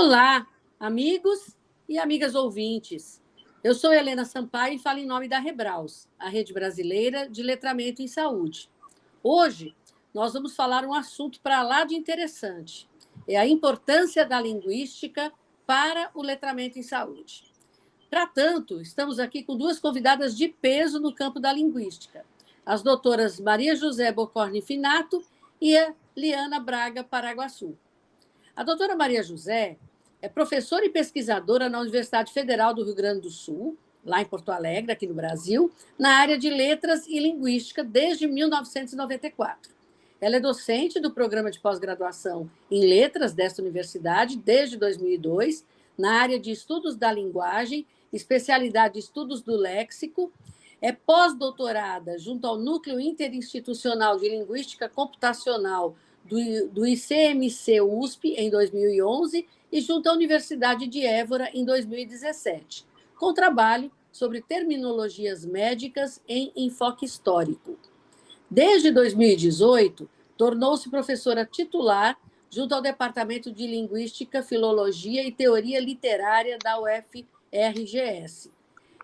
Olá, amigos e amigas ouvintes. Eu sou Helena Sampaio e falo em nome da Rebraus, a Rede Brasileira de Letramento em Saúde. Hoje, nós vamos falar um assunto para lá de interessante. É a importância da linguística para o letramento em saúde. Para tanto, estamos aqui com duas convidadas de peso no campo da linguística, as doutoras Maria José Bocorni Finato e a Liana Braga Paraguaçu. A doutora Maria José é professora e pesquisadora na Universidade Federal do Rio Grande do Sul, lá em Porto Alegre, aqui no Brasil, na área de letras e linguística desde 1994. Ela é docente do programa de pós-graduação em letras desta universidade desde 2002, na área de estudos da linguagem, especialidade de estudos do léxico. É pós-doutorada junto ao Núcleo Interinstitucional de Linguística Computacional do ICMC-USP em 2011 e junto à Universidade de Évora em 2017, com trabalho sobre terminologias médicas em enfoque histórico. Desde 2018, tornou-se professora titular junto ao Departamento de Linguística, Filologia e Teoria Literária da UFRGS.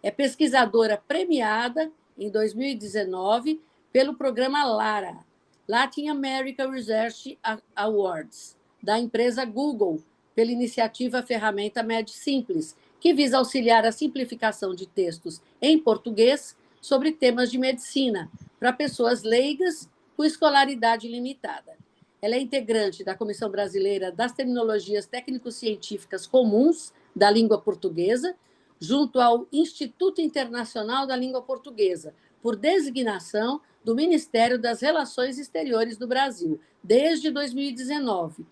É pesquisadora premiada em 2019 pelo programa LARA, Latin American Research Awards, da empresa Google, pela iniciativa Ferramenta MedSimples, que visa auxiliar a simplificação de textos em português sobre temas de medicina para pessoas leigas com escolaridade limitada. Ela é integrante da Comissão Brasileira das Terminologias Técnico-Científicas Comuns da Língua Portuguesa, junto ao Instituto Internacional da Língua Portuguesa, por designação do Ministério das Relações Exteriores do Brasil, desde 2019.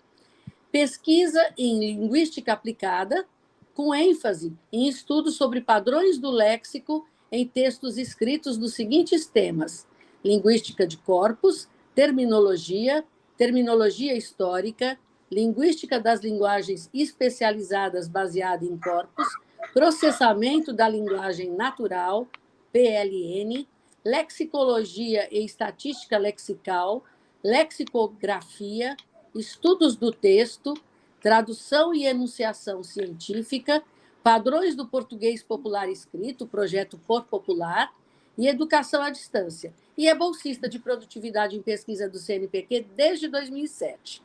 Pesquisa em linguística aplicada, com ênfase em estudos sobre padrões do léxico em textos escritos nos seguintes temas: linguística de corpos, terminologia, terminologia histórica, linguística das linguagens especializadas baseada em corpos, processamento da linguagem natural, PLN, lexicologia e estatística lexical, lexicografia, estudos do texto, tradução e enunciação científica, padrões do português popular escrito, projeto Por Popular, e educação à distância. E é bolsista de produtividade em pesquisa do CNPq desde 2007.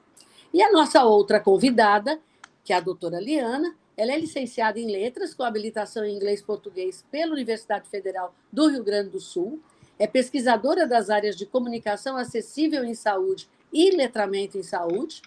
E a nossa outra convidada, que é a doutora Liana, ela é licenciada em letras, com habilitação em inglês e português pela Universidade Federal do Rio Grande do Sul, é pesquisadora das áreas de comunicação acessível em saúde e letramento em saúde,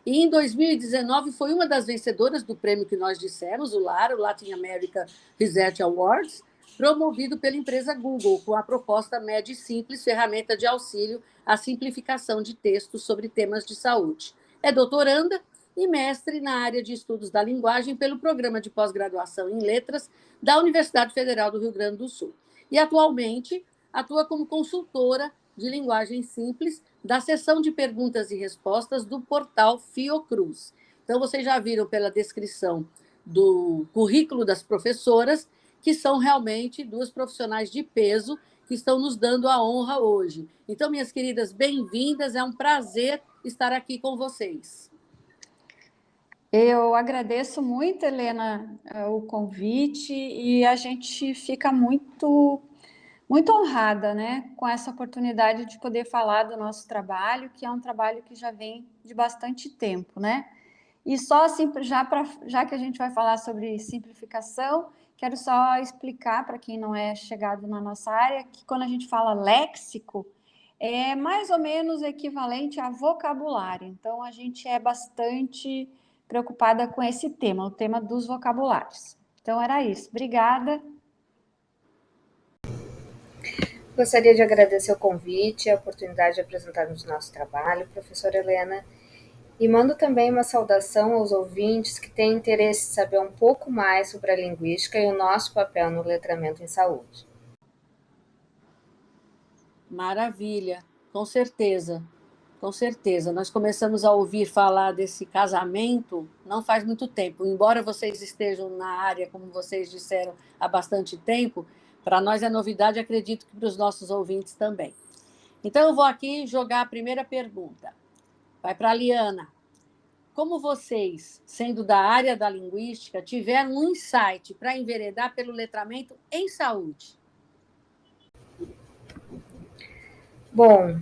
e em 2019 foi uma das vencedoras do prêmio que nós dissemos, o LAR, o Latin American Research Awards, promovido pela empresa Google, com a proposta MedSimples, ferramenta de auxílio à simplificação de textos sobre temas de saúde. É doutoranda e mestre na área de estudos da linguagem pelo programa de pós-graduação em letras da Universidade Federal do Rio Grande do Sul. E, atualmente, atua como consultora de linguagem simples da seção de perguntas e respostas do portal Fiocruz. Então, vocês já viram pela descrição do currículo das professoras que são realmente duas profissionais de peso que estão nos dando a honra hoje. Então, minhas queridas, bem-vindas, é um prazer estar aqui com vocês. Eu agradeço muito, Helena, o convite e a gente fica muito honrada, né, com essa oportunidade de poder falar do nosso trabalho, que é um trabalho que já vem de bastante tempo, né? E só assim, já que a gente vai falar sobre simplificação, quero só explicar para quem não é chegado na nossa área que quando a gente fala léxico, é mais ou menos equivalente a vocabulário. Então, a gente é bastante preocupada com esse tema, o tema dos vocabulários. Então, era isso. Obrigada. Gostaria de agradecer o convite e a oportunidade de apresentarmos o nosso trabalho, professora Helena, e mando também uma saudação aos ouvintes que têm interesse em saber um pouco mais sobre a linguística e o nosso papel no letramento em saúde. Maravilha, com certeza. Com certeza. Nós começamos a ouvir falar desse casamento não faz muito tempo. Embora vocês estejam na área, como vocês disseram, há bastante tempo, para nós é novidade, acredito que para os nossos ouvintes também. Então, eu vou aqui jogar a primeira pergunta. Vai para a Liana. como vocês, sendo da área da linguística, tiveram um insight para enveredar pelo letramento em saúde? Bom,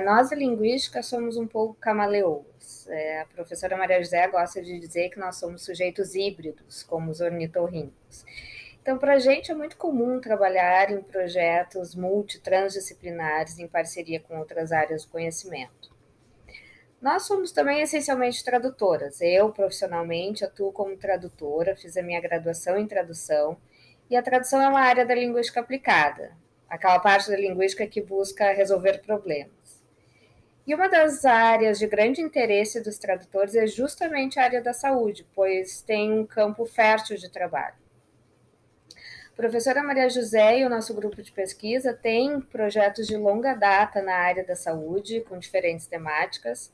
nós da linguística somos um pouco camaleões. A professora Maria José gosta de dizer que nós somos sujeitos híbridos, como os ornitorrincos. Então, para a gente é muito comum trabalhar em projetos multitransdisciplinares em parceria com outras áreas do conhecimento. Nós somos também essencialmente tradutoras. Eu, profissionalmente, atuo como tradutora, fiz a minha graduação em tradução, e a tradução é uma área da linguística aplicada, aquela parte da linguística que busca resolver problemas. E uma das áreas de grande interesse dos tradutores é justamente a área da saúde, pois tem um campo fértil de trabalho. A professora Maria José e o nosso grupo de pesquisa têm projetos de longa data na área da saúde, com diferentes temáticas.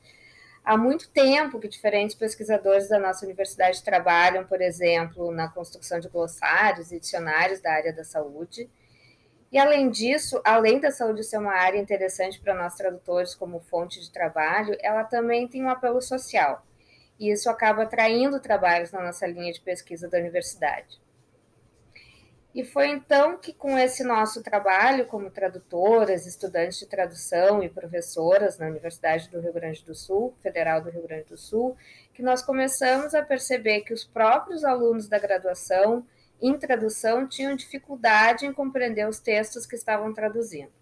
Há muito tempo que diferentes pesquisadores da nossa universidade trabalham, por exemplo, na construção de glossários e dicionários da área da saúde. E, além disso, além da saúde ser uma área interessante para nós tradutores como fonte de trabalho, ela também tem um apelo social. E isso acaba atraindo trabalhos na nossa linha de pesquisa da universidade. E foi então que, com esse nosso trabalho como tradutoras, estudantes de tradução e professoras na Universidade do Rio Grande do Sul, Federal do Rio Grande do Sul, que nós começamos a perceber que os próprios alunos da graduação em tradução tinham dificuldade em compreender os textos que estavam traduzindo.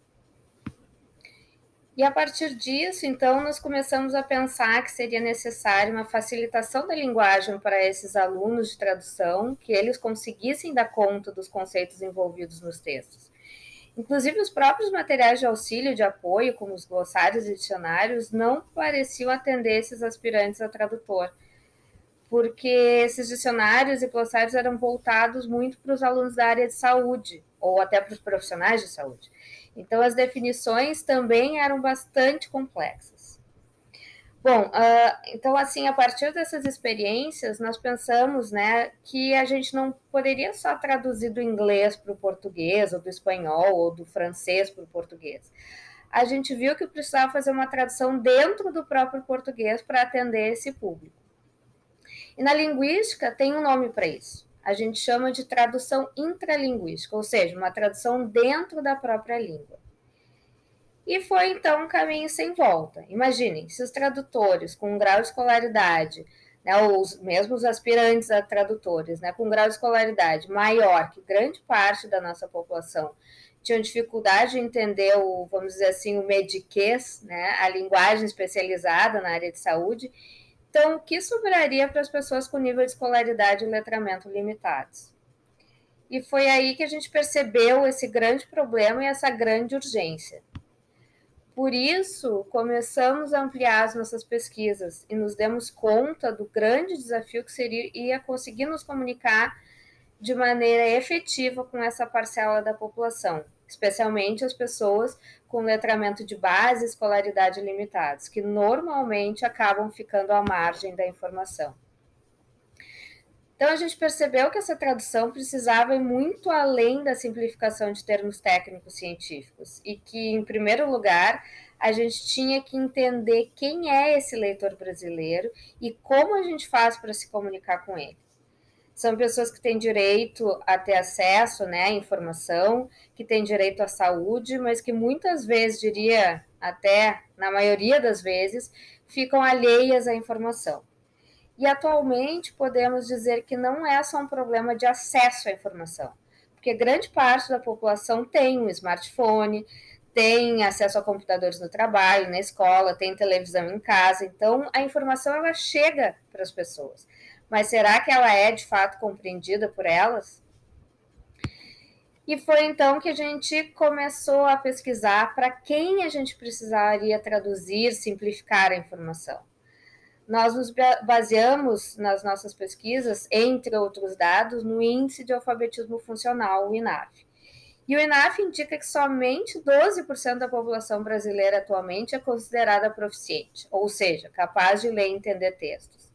E a partir disso, então, nós começamos a pensar que seria necessária uma facilitação da linguagem para esses alunos de tradução, que eles conseguissem dar conta dos conceitos envolvidos nos textos. Inclusive, os próprios materiais de auxílio, de apoio, como os glossários e dicionários, não pareciam atender esses aspirantes a tradutor, porque esses dicionários e glossários eram voltados muito para os alunos da área de saúde, ou até para os profissionais de saúde. Então, as definições também eram bastante complexas. Bom, então, assim, a partir dessas experiências, nós pensamos, né, que a gente não poderia só traduzir do inglês para o português, ou do espanhol, ou do francês para o português. A gente viu que precisava fazer uma tradução dentro do próprio português para atender esse público. E na linguística tem um nome para isso. A gente chama de tradução intralinguística, ou seja, uma tradução dentro da própria língua. E foi, então, um caminho sem volta. Imaginem, se os tradutores com um grau de escolaridade, né, ou mesmo os aspirantes a tradutores, né, com um grau de escolaridade maior que grande parte da nossa população, tinham dificuldade de entender o, vamos dizer assim, o mediquês, né, a linguagem especializada na área de saúde. Então, o que sobraria para as pessoas com nível de escolaridade e letramento limitados? E foi aí que a gente percebeu esse grande problema e essa grande urgência. Por isso, começamos a ampliar as nossas pesquisas e nos demos conta do grande desafio que seria conseguir nos comunicar de maneira efetiva com essa parcela da população, especialmente as pessoas com letramento de base e escolaridade limitados, que normalmente acabam ficando à margem da informação. Então, a gente percebeu que essa tradução precisava ir muito além da simplificação de termos técnicos científicos e que, em primeiro lugar, a gente tinha que entender quem é esse leitor brasileiro e como a gente faz para se comunicar com ele. São pessoas que têm direito a ter acesso, né, à informação, que têm direito à saúde, mas que muitas vezes, diria até na maioria das vezes, ficam alheias à informação. E atualmente podemos dizer que não é só um problema de acesso à informação, porque grande parte da população tem um smartphone, tem acesso a computadores no trabalho, na escola, tem televisão em casa, então a informação ela chega para as pessoas. Mas será que ela é de fato compreendida por elas? E foi então que a gente começou a pesquisar para quem a gente precisaria traduzir, simplificar a informação. Nós nos baseamos nas nossas pesquisas, entre outros dados, no Índice de Alfabetismo Funcional, o INAF. E o INAF indica que somente 12% da população brasileira atualmente é considerada proficiente, ou seja, capaz de ler e entender textos.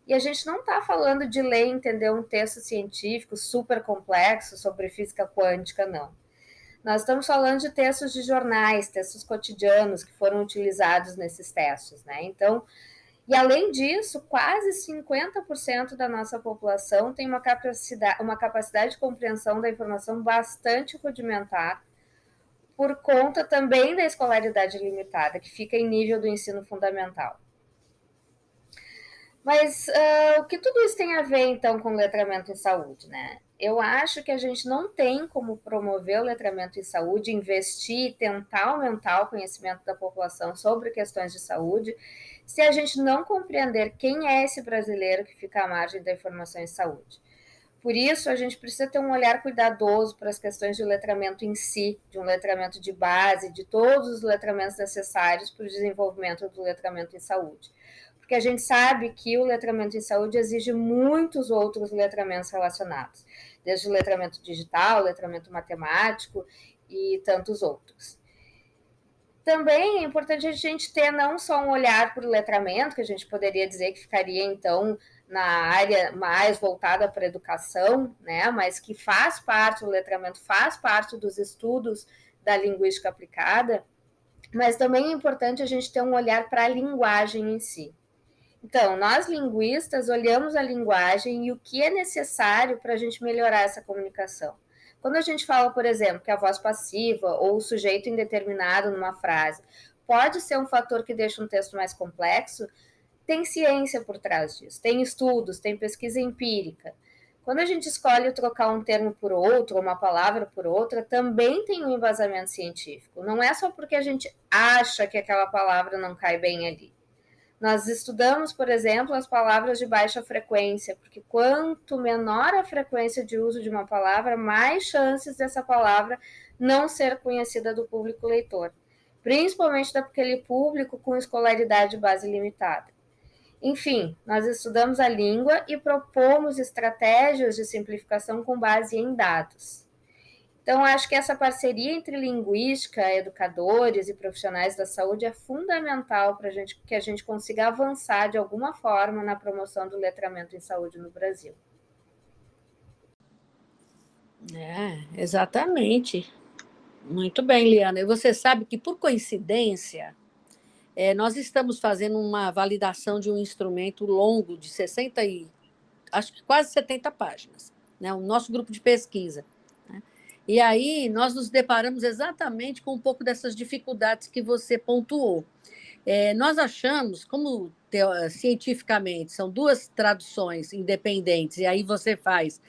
E a gente não está falando de ler e entender um texto científico super complexo sobre física quântica, não. Nós estamos falando de textos de jornais, textos cotidianos que foram utilizados nesses testes, né? Então, E, além disso, quase 50% da nossa população tem uma capacidade de compreensão da informação bastante rudimentar, por conta também da escolaridade limitada, que fica em nível do ensino fundamental. Mas o que tudo isso tem a ver, então, com letramento em saúde, né? Eu acho que a gente não tem como promover o letramento em saúde, investir e tentar aumentar o conhecimento da população sobre questões de saúde, se a gente não compreender quem é esse brasileiro que fica à margem da informação em saúde. Por isso, a gente precisa ter um olhar cuidadoso para as questões de letramento em si, de um letramento de base, de todos os letramentos necessários para o desenvolvimento do letramento em saúde. Porque a gente sabe que o letramento em saúde exige muitos outros letramentos relacionados, desde o letramento digital, o letramento matemático e tantos outros. Também é importante a gente ter não só um olhar para o letramento, que a gente poderia dizer que ficaria, então, na área mais voltada para a educação, né? Mas que faz parte, o letramento faz parte dos estudos da linguística aplicada, mas também é importante a gente ter um olhar para a linguagem em si. Então, nós linguistas olhamos a linguagem e o que é necessário para a gente melhorar essa comunicação. Quando a gente fala, por exemplo, que a voz passiva ou o sujeito indeterminado numa frase pode ser um fator que deixa um texto mais complexo, tem ciência por trás disso, tem estudos, tem pesquisa empírica. Quando a gente escolhe trocar um termo por outro, uma palavra por outra, também tem um embasamento científico. Não é só porque a gente acha que aquela palavra não cai bem ali. Nós estudamos, por exemplo, as palavras de baixa frequência, porque quanto menor a frequência de uso de uma palavra, mais chances dessa palavra não ser conhecida do público leitor, principalmente daquele público com escolaridade base limitada. Enfim, nós estudamos a língua e propomos estratégias de simplificação com base em dados. Então, acho que essa parceria entre linguística, educadores e profissionais da saúde é fundamental para que a gente consiga avançar de alguma forma na promoção do letramento em saúde no Brasil. Exatamente. Muito bem, Liana. E você sabe que, por coincidência, nós estamos fazendo uma validação de um instrumento longo de 60 e acho que quase 70 páginas, né? O nosso grupo de pesquisa. E aí nós nos deparamos exatamente com um pouco dessas dificuldades que você pontuou. Nós achamos, como cientificamente são duas traduções independentes, e aí você faz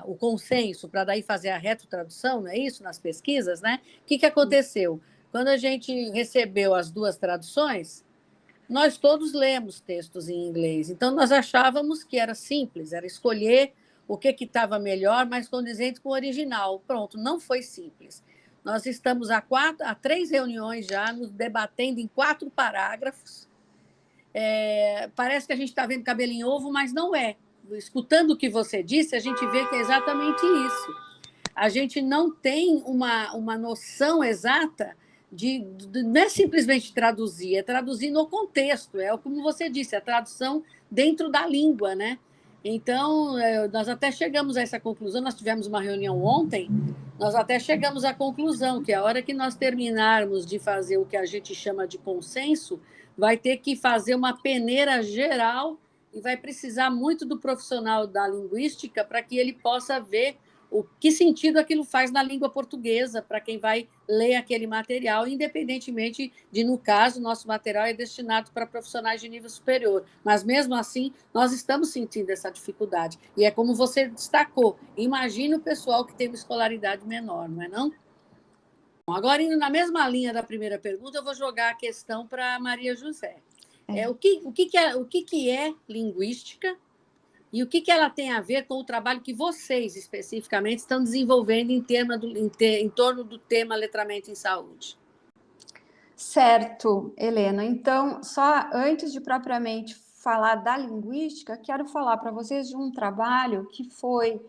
o consenso para daí fazer a retrotradução, não é isso? Nas pesquisas, né? O que aconteceu? Quando a gente recebeu as duas traduções, nós todos lemos textos em inglês, então nós achávamos que era simples, era escolher o que estava melhor, mas condizente com o original. Pronto, não foi simples. Nós estamos há 3 reuniões já, nos debatendo em 4 parágrafos. Parece que a gente está vendo cabelo em ovo, mas não é. Escutando o que você disse, a gente vê que é exatamente isso. A gente não tem uma noção exata não é simplesmente traduzir, é traduzir no contexto, como você disse, a tradução dentro da língua, né? Então, nós até chegamos a essa conclusão, nós tivemos uma reunião ontem, nós até chegamos à conclusão que a hora que nós terminarmos de fazer o que a gente chama de consenso, vai ter que fazer uma peneira geral e vai precisar muito do profissional da linguística para que ele possa ver o que sentido aquilo faz na língua portuguesa para quem vai ler aquele material, independentemente de, no caso, nosso material é destinado para profissionais de nível superior. Mas, mesmo assim, nós estamos sentindo essa dificuldade. E é como você destacou, imagine o pessoal que tem uma escolaridade menor, não é não? Agora, indo na mesma linha da primeira pergunta, eu vou jogar a questão para a Maria José. O que é linguística? E o que ela tem a ver com o trabalho que vocês, especificamente, estão desenvolvendo em torno do tema letramento em saúde? Certo, Helena. Então, só antes de propriamente falar da linguística, quero falar para vocês de um trabalho que foi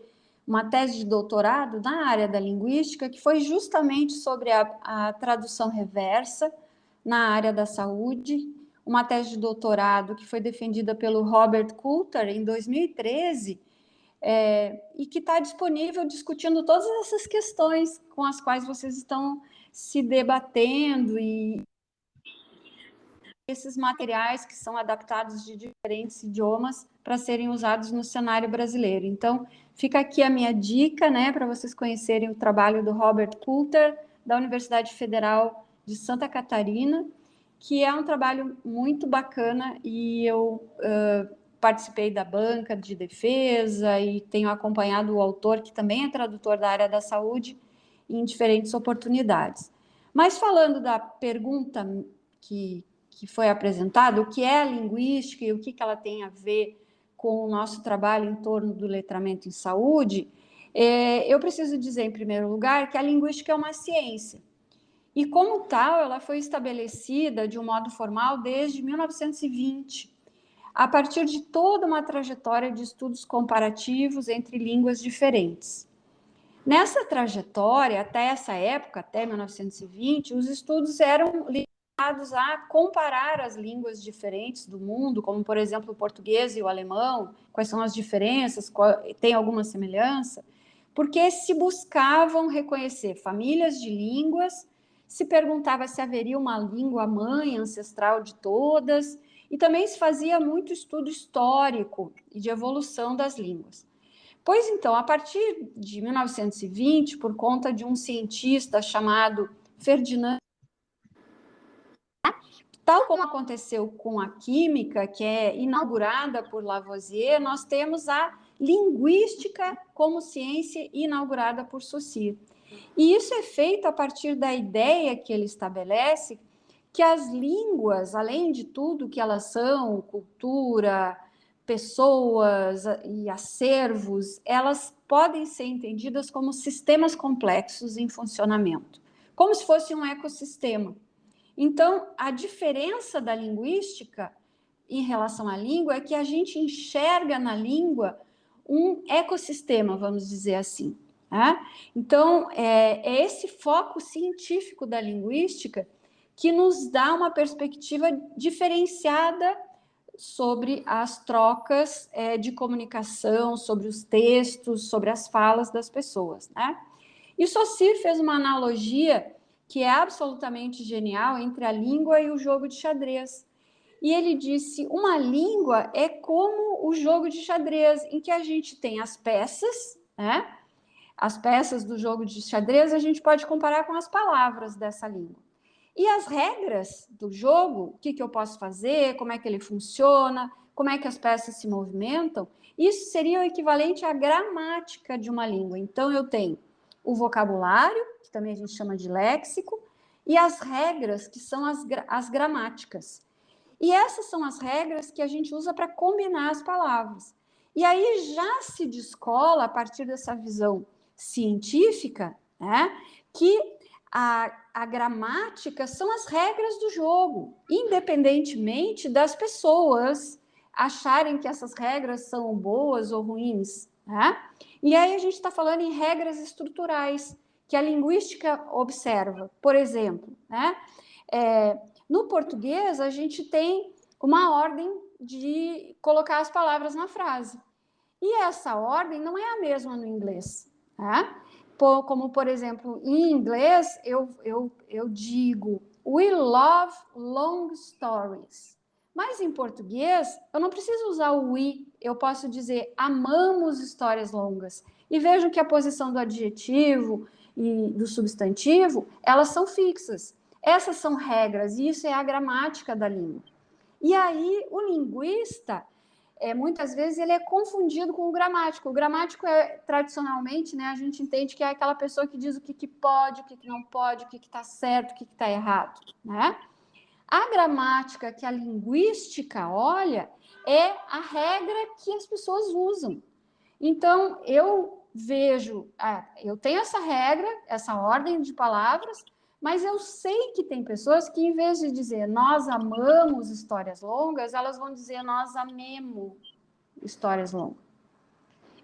uma tese de doutorado na área da linguística, que foi justamente sobre a tradução reversa na área da saúde, uma tese de doutorado que foi defendida pelo Robert Coulter em 2013, e que está disponível discutindo todas essas questões com as quais vocês estão se debatendo. E esses materiais que são adaptados de diferentes idiomas para serem usados no cenário brasileiro. Então, fica aqui a minha dica, né, para vocês conhecerem o trabalho do Robert Coulter, da Universidade Federal de Santa Catarina, que é um trabalho muito bacana, e eu participei da banca de defesa e tenho acompanhado o autor, que também é tradutor da área da saúde, em diferentes oportunidades. Mas falando da pergunta que foi apresentada, o que é a linguística e o que ela tem a ver com o nosso trabalho em torno do letramento em saúde, eu preciso dizer, em primeiro lugar, que a linguística é uma ciência. E, como tal, ela foi estabelecida de um modo formal desde 1920, a partir de toda uma trajetória de estudos comparativos entre línguas diferentes. Nessa trajetória, até essa época, até 1920, os estudos eram limitados a comparar as línguas diferentes do mundo, como, por exemplo, o português e o alemão, quais são as diferenças, tem alguma semelhança, porque se buscavam reconhecer famílias de línguas, se perguntava se haveria uma língua mãe ancestral de todas, e também se fazia muito estudo histórico e de evolução das línguas. Pois então, a partir de 1920, por conta de um cientista chamado Ferdinand, tal como aconteceu com a química, que é inaugurada por Lavoisier, nós temos a linguística como ciência inaugurada por Saussure. E isso é feito a partir da ideia que ele estabelece que as línguas, além de tudo que elas são, cultura, pessoas e acervos, elas podem ser entendidas como sistemas complexos em funcionamento, como se fosse um ecossistema. Então, a diferença da linguística em relação à língua é que a gente enxerga na língua um ecossistema, vamos dizer assim. Tá? Então, é esse foco científico da linguística que nos dá uma perspectiva diferenciada sobre as trocas de comunicação, sobre os textos, sobre as falas das pessoas. Né? E Saussure fez uma analogia que é absolutamente genial entre a língua e o jogo de xadrez. E ele disse, uma língua é como o jogo de xadrez, em que a gente tem as peças, né? As peças do jogo de xadrez a gente pode comparar com as palavras dessa língua. E as regras do jogo, o que eu posso fazer, como é que ele funciona, como é que as peças se movimentam, isso seria o equivalente à gramática de uma língua. Então, eu tenho o vocabulário, que também a gente chama de léxico, e as regras, que são as gramáticas. E essas são as regras que a gente usa para combinar as palavras. E aí já se descola, a partir dessa visão científica, né, que a gramática são as regras do jogo, independentemente das pessoas acharem que essas regras são boas ou ruins. Né? E aí a gente está falando em regras estruturais, que a linguística observa. Por exemplo, né? No português, a gente tem uma ordem de colocar as palavras na frase. E essa ordem não é a mesma no inglês. Tá? Como, por exemplo, em inglês, eu digo we love long stories. Mas em português, eu não preciso usar o we, eu posso dizer amamos histórias longas. E vejam que a posição do adjetivo e do substantivo, elas são fixas. Essas são regras, e isso é a gramática da língua. E aí, o linguista, muitas vezes, ele é confundido com o gramático. O gramático, tradicionalmente, né, a gente entende que é aquela pessoa que diz o que pode, o que não pode, o que está certo, o que está errado. Né? A gramática que a linguística olha é a regra que as pessoas usam. Então, eu vejo, eu tenho essa regra, essa ordem de palavras, mas eu sei que tem pessoas que, em vez de dizer nós amamos histórias longas, elas vão dizer nós amemos histórias longas.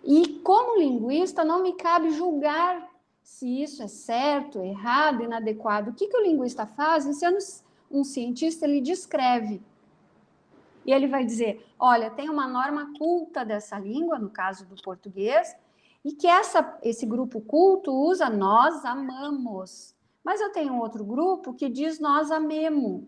E, como linguista, não me cabe julgar se isso é certo, errado, inadequado. O que o linguista faz? Sendo um cientista, ele descreve. E ele vai dizer, olha, tem uma norma culta dessa língua, no caso do português, e que esse grupo culto usa nós amamos. Mas eu tenho outro grupo que diz nós amemos.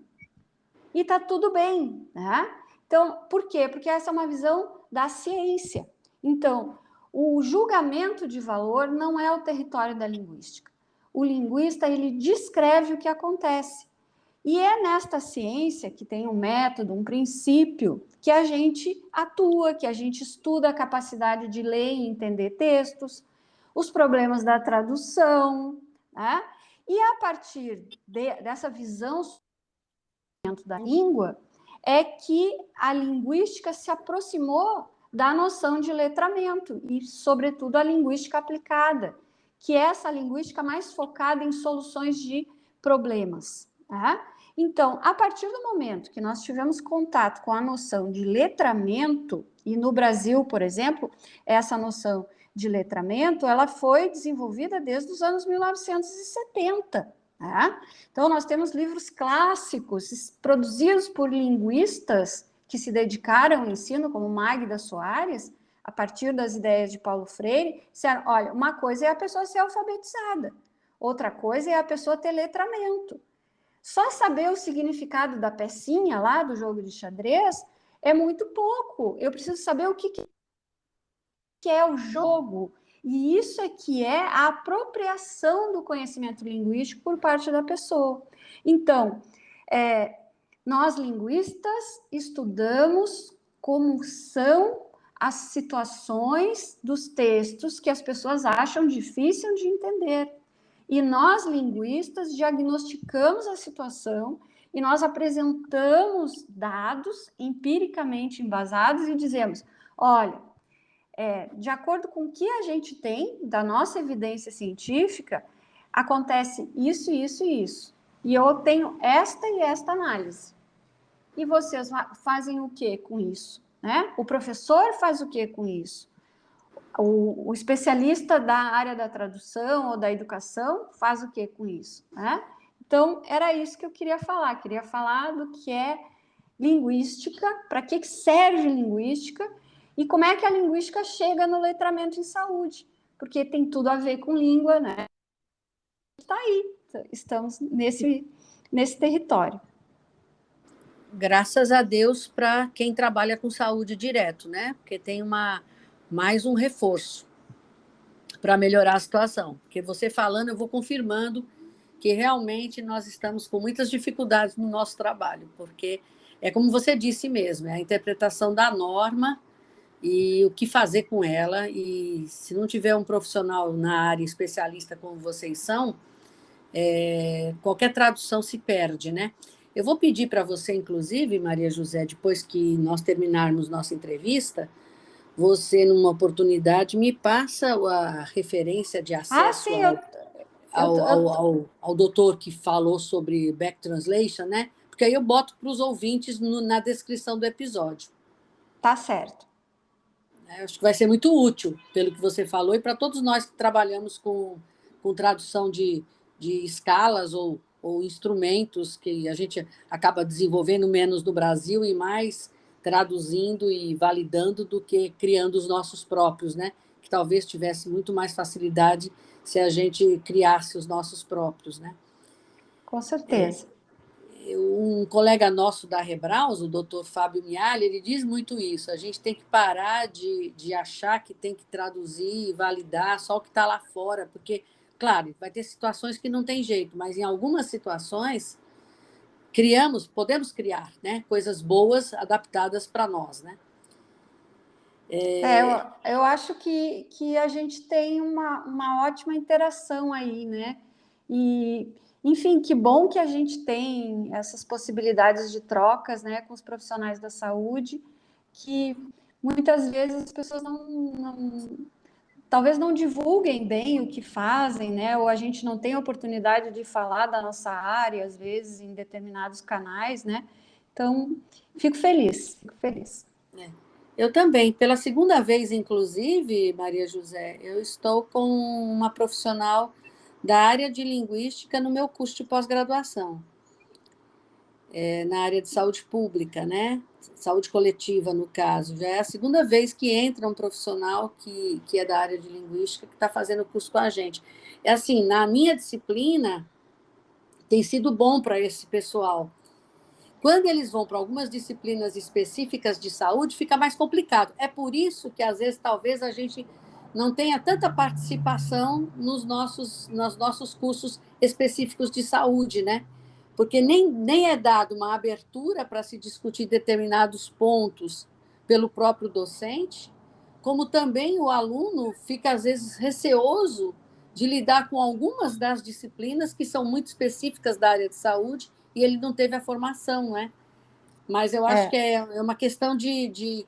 e está tudo bem, né? Então, por quê? Porque essa é uma visão da ciência. Então, o julgamento de valor não é o território da linguística. O linguista, ele descreve o que acontece. E é nesta ciência que tem um método, um princípio, que a gente atua, que a gente estuda a capacidade de ler e entender textos, os problemas da tradução, né? E a partir dessa visão da língua, é que a linguística se aproximou da noção de letramento e, sobretudo, a linguística aplicada, que é essa linguística mais focada em soluções de problemas. Tá? Então, a partir do momento que nós tivemos contato com a noção de letramento, e no Brasil, por exemplo, essa noção de letramento, ela foi desenvolvida desde os anos 1970. Tá? Então, nós temos livros clássicos produzidos por linguistas que se dedicaram ao ensino, como Magda Soares, a partir das ideias de Paulo Freire, disseram, olha, uma coisa é a pessoa ser alfabetizada, outra coisa é a pessoa ter letramento. Só saber o significado da pecinha lá do jogo de xadrez é muito pouco. Eu preciso saber o que é o jogo. E isso é que é a apropriação do conhecimento linguístico por parte da pessoa. Então, nós linguistas estudamos como são as situações dos textos que as pessoas acham difícil de entender. E nós, linguistas, diagnosticamos a situação e nós apresentamos dados empiricamente embasados e dizemos, olha, de acordo com o que a gente tem da nossa evidência científica, acontece isso, isso e isso. E eu tenho esta e esta análise. E vocês fazem o que com isso? Né? O professor faz o que com isso? O especialista da área da tradução ou da educação faz o que com isso? Né? Então, era isso que eu queria falar. Queria falar do que é linguística, para que serve linguística e como é que a linguística chega no letramento em saúde, porque tem tudo a ver com língua, né? Está aí, estamos nesse território. Graças a Deus para quem trabalha com saúde direto, né? Porque tem mais um reforço para melhorar a situação. Porque você falando, eu vou confirmando que realmente nós estamos com muitas dificuldades no nosso trabalho, porque é como você disse mesmo, é a interpretação da norma e o que fazer com ela, e se não tiver um profissional na área especialista como vocês são, qualquer tradução se perde, né? Eu vou pedir para você, inclusive, Maria José, depois que nós terminarmos nossa entrevista, você, numa oportunidade, me passa a referência de acesso sim, ao doutor que falou sobre back translation, né? Porque aí eu boto para os ouvintes na descrição do episódio. Tá certo. Acho que vai ser muito útil, pelo que você falou, e para todos nós que trabalhamos com tradução de escalas ou instrumentos que a gente acaba desenvolvendo menos no Brasil e mais traduzindo e validando do que criando os nossos próprios, né? Que talvez tivesse muito mais facilidade se a gente criasse os nossos próprios, né? Com certeza. Um colega nosso da Rebraus, o doutor Fábio Miali, ele diz muito isso. A gente tem que parar de achar que tem que traduzir e validar só o que está lá fora, porque, claro, vai ter situações que não tem jeito, mas em algumas situações podemos criar, né, coisas boas adaptadas para nós, né? Eu acho que a gente tem uma ótima interação aí, né? E, enfim, que bom que a gente tem essas possibilidades de trocas, né, com os profissionais da saúde, que muitas vezes as pessoas talvez não divulguem bem o que fazem, né? Ou a gente não tem oportunidade de falar da nossa área, às vezes, em determinados canais, né? Então, fico feliz, fico feliz. Eu também. Pela segunda vez, inclusive, Maria José, eu estou com uma profissional da área de linguística no meu curso de pós-graduação, na área de saúde pública, né? Saúde coletiva, no caso. Já é a segunda vez que entra um profissional que é da área de linguística, que está fazendo o curso com a gente. É assim, na minha disciplina, tem sido bom para esse pessoal, Quando eles vão para algumas disciplinas específicas de saúde, fica mais complicado. É por isso que, às vezes, talvez a gente não tenha tanta participação nos nossos cursos específicos de saúde, né? Porque nem é dado uma abertura para se discutir determinados pontos pelo próprio docente, como também o aluno fica, às vezes, receoso de lidar com algumas das disciplinas que são muito específicas da área de saúde e ele não teve a formação, né? Mas eu acho que é uma questão de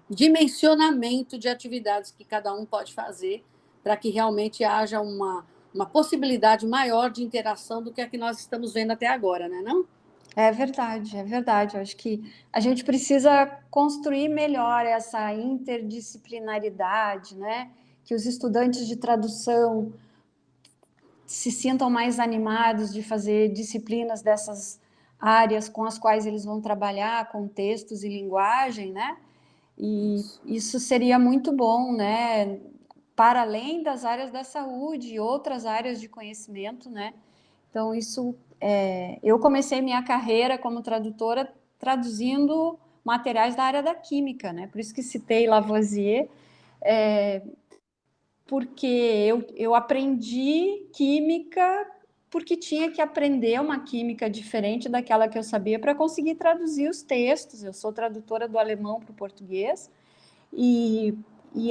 dimensionamento de atividades que cada um pode fazer para que realmente haja uma possibilidade maior de interação do que a que nós estamos vendo até agora, né, não? É verdade, é verdade. Eu acho que a gente precisa construir melhor essa interdisciplinaridade, né? Que os estudantes de tradução se sintam mais animados de fazer disciplinas dessas áreas com as quais eles vão trabalhar, com textos e linguagem, né? E isso seria muito bom, né? Para além das áreas da saúde e outras áreas de conhecimento, né? Então, eu comecei minha carreira como tradutora traduzindo materiais da área da química, né? Por isso que citei Lavoisier, porque eu aprendi química porque tinha que aprender uma química diferente daquela que eu sabia para conseguir traduzir os textos. Eu sou tradutora do alemão para o português e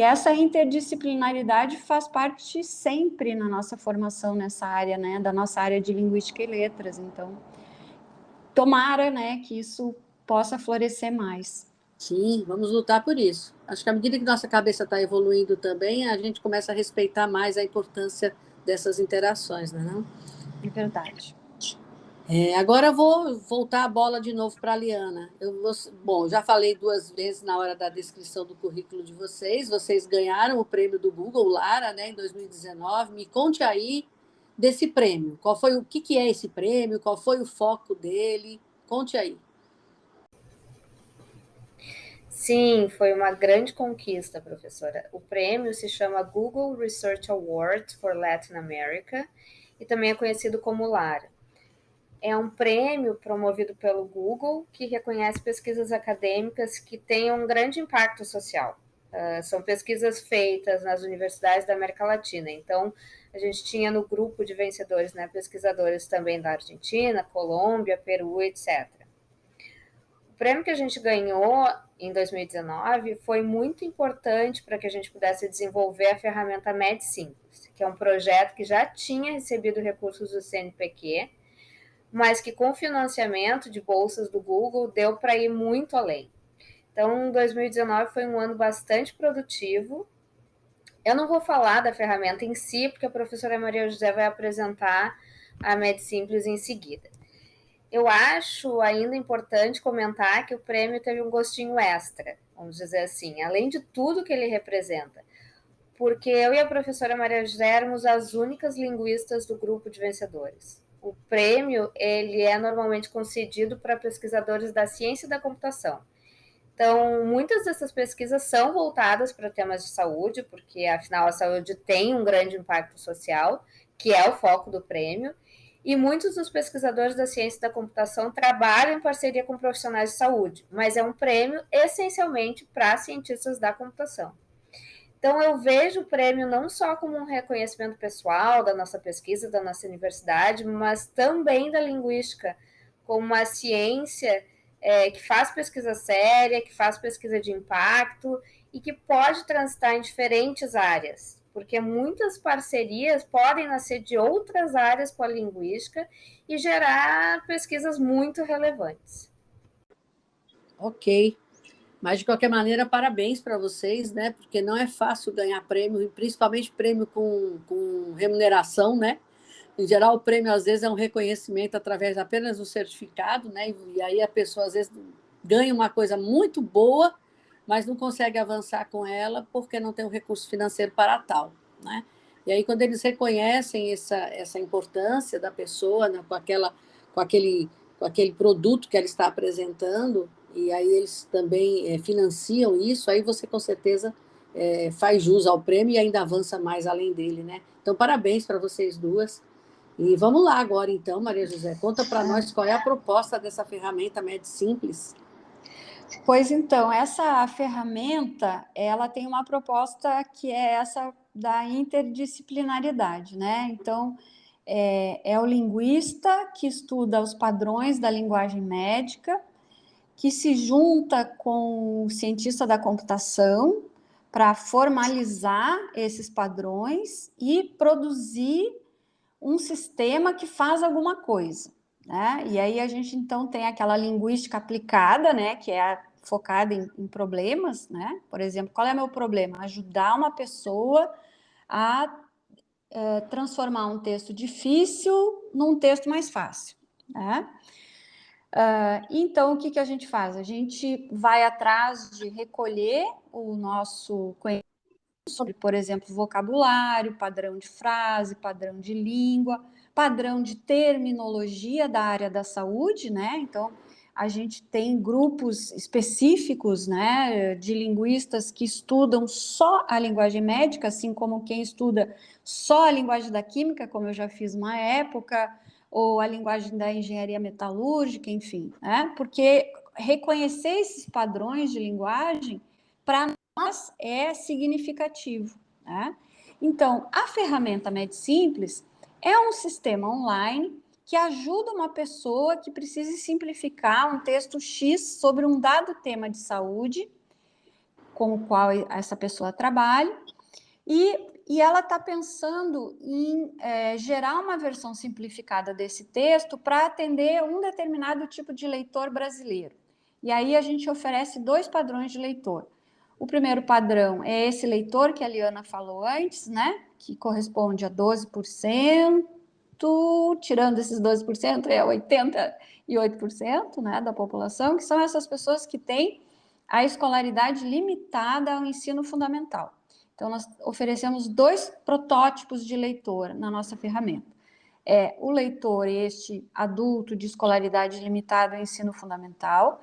essa interdisciplinaridade faz parte sempre na nossa formação nessa área, né, da nossa área de linguística e letras. Então, tomara, né, que isso possa florescer mais. Sim, vamos lutar por isso. Acho que à medida que nossa cabeça está evoluindo também, a gente começa a respeitar mais a importância dessas interações, não é não? É verdade. Agora eu vou voltar a bola de novo para a Liana. Bom, já falei 2 vezes na hora da descrição do currículo de vocês. Vocês ganharam o prêmio do Google Lara, né, em 2019. Me conte aí desse prêmio. O que é esse prêmio? Qual foi o foco dele? Conte aí. Sim, foi uma grande conquista, professora. O prêmio se chama Google Research Award for Latin America e também é conhecido como LARA. É um prêmio promovido pelo Google que reconhece pesquisas acadêmicas que tenham um grande impacto social. São pesquisas feitas nas universidades da América Latina. Então, a gente tinha no grupo de vencedores, né, pesquisadores também da Argentina, Colômbia, Peru, etc. O prêmio que a gente ganhou em 2019 foi muito importante para que a gente pudesse desenvolver a ferramenta MedSimples, que é um projeto que já tinha recebido recursos do CNPq, mas que com financiamento de bolsas do Google deu para ir muito além. Então, 2019 foi um ano bastante produtivo. Eu não vou falar da ferramenta em si, porque a professora Maria José vai apresentar a MedSimples em seguida. Eu acho ainda importante comentar que o prêmio teve um gostinho extra, vamos dizer assim, além de tudo que ele representa, porque eu e a professora Maria José éramos as únicas linguistas do grupo de vencedores. O prêmio ele é normalmente concedido para pesquisadores da ciência da computação. Então, muitas dessas pesquisas são voltadas para temas de saúde, porque, afinal, a saúde tem um grande impacto social, que é o foco do prêmio, e muitos dos pesquisadores da ciência da computação trabalham em parceria com profissionais de saúde, mas é um prêmio essencialmente para cientistas da computação. Então, eu vejo o prêmio não só como um reconhecimento pessoal da nossa pesquisa, da nossa universidade, mas também da linguística, como uma ciência que faz pesquisa séria, que faz pesquisa de impacto e que pode transitar em diferentes áreas, porque muitas parcerias podem nascer de outras áreas com a linguística e gerar pesquisas muito relevantes. Ok. Mas, de qualquer maneira, parabéns para vocês, né? Porque não é fácil ganhar prêmio, e principalmente prêmio com remuneração, né? Em geral, o prêmio, às vezes, é um reconhecimento através apenas do certificado, né? E aí a pessoa, às vezes, ganha uma coisa muito boa, mas não consegue avançar com ela porque não tem o recurso financeiro para tal, né? E aí, quando eles reconhecem essa importância da pessoa, né, com aquele produto que ela está apresentando, e aí eles também financiam isso, aí você com certeza faz jus ao prêmio e ainda avança mais além dele, né? Então, parabéns para vocês duas. E vamos lá agora, então, Maria José, conta para nós qual é a proposta dessa ferramenta MedSimples. Pois então, essa ferramenta, ela tem uma proposta que é essa da interdisciplinaridade, né? Então, é o linguista que estuda os padrões da linguagem médica, que se junta com o cientista da computação para formalizar esses padrões e produzir um sistema que faz alguma coisa, né? E aí a gente então tem aquela linguística aplicada, né, que é focada em problemas, né? Por exemplo, qual é o meu problema? Ajudar uma pessoa a transformar um texto difícil num texto mais fácil, né? Então, o que a gente faz? A gente vai atrás de recolher o nosso conhecimento sobre, por exemplo, vocabulário, padrão de frase, padrão de língua, padrão de terminologia da área da saúde, né? Então, a gente tem grupos específicos, né, de linguistas que estudam só a linguagem médica, assim como quem estuda só a linguagem da química, como eu já fiz uma época, ou a linguagem da engenharia metalúrgica, enfim, né? Porque reconhecer esses padrões de linguagem, para nós, é significativo, né? Então, a ferramenta MedSimples é um sistema online que ajuda uma pessoa que precise simplificar um texto X sobre um dado tema de saúde, com o qual essa pessoa trabalha, e ela está pensando em gerar uma versão simplificada desse texto para atender um determinado tipo de leitor brasileiro. E aí a gente oferece 2 padrões de leitor. O primeiro padrão é esse leitor que a Liana falou antes, né? Que corresponde a 12%, tirando esses 12%, é 88%, né, da população, que são essas pessoas que têm a escolaridade limitada ao ensino fundamental. Então, nós oferecemos 2 protótipos de leitor na nossa ferramenta. É o leitor adulto de escolaridade limitada ao ensino fundamental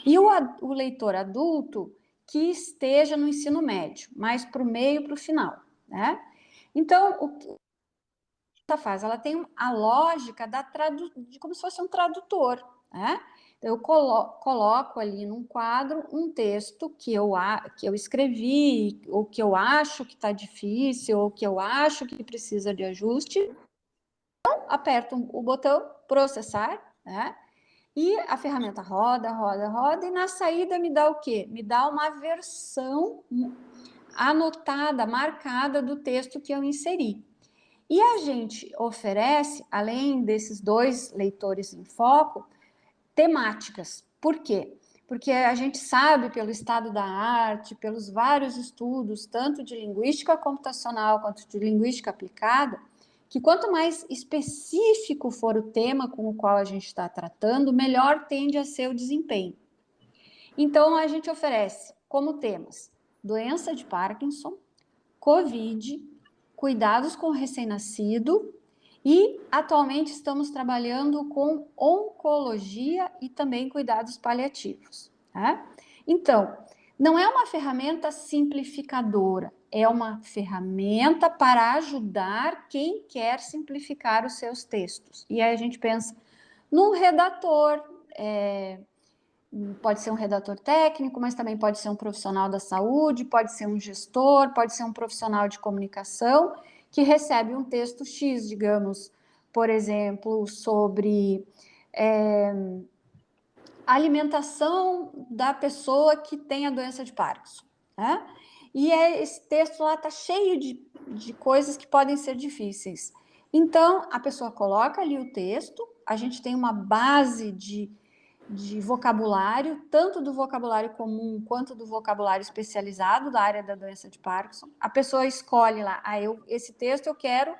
e o leitor adulto que esteja no ensino médio, mais para o meio, para o final, né? Então, o que ela faz? Ela tem a lógica de como se fosse um tradutor, né? Eu coloco ali num quadro um texto que eu escrevi, ou que eu acho que está difícil, ou que eu acho que precisa de ajuste. Então, aperto o botão processar, né? E a ferramenta roda, e na saída me dá o quê? Me dá uma versão anotada, marcada do texto que eu inseri. E a gente oferece, além desses 2 leitores em foco, temáticas. Por quê? Porque a gente sabe, pelo estado da arte, pelos vários estudos, tanto de linguística computacional quanto de linguística aplicada, que quanto mais específico for o tema com o qual a gente está tratando, melhor tende a ser o desempenho. Então, a gente oferece como temas doença de Parkinson, Covid, cuidados com o recém-nascido e, atualmente, estamos trabalhando com oncologia e também cuidados paliativos. Tá? Então, não é uma ferramenta simplificadora, é uma ferramenta para ajudar quem quer simplificar os seus textos. E aí a gente pensa num redator, pode ser um redator técnico, mas também pode ser um profissional da saúde, pode ser um gestor, pode ser um profissional de comunicação que recebe um texto X, digamos, por exemplo, sobre alimentação da pessoa que tem a doença de Parkinson, né? E esse texto lá está cheio de coisas que podem ser difíceis. Então, a pessoa coloca ali o texto, a gente tem uma base de vocabulário, tanto do vocabulário comum quanto do vocabulário especializado da área da doença de Parkinson. A pessoa escolhe lá, esse texto eu quero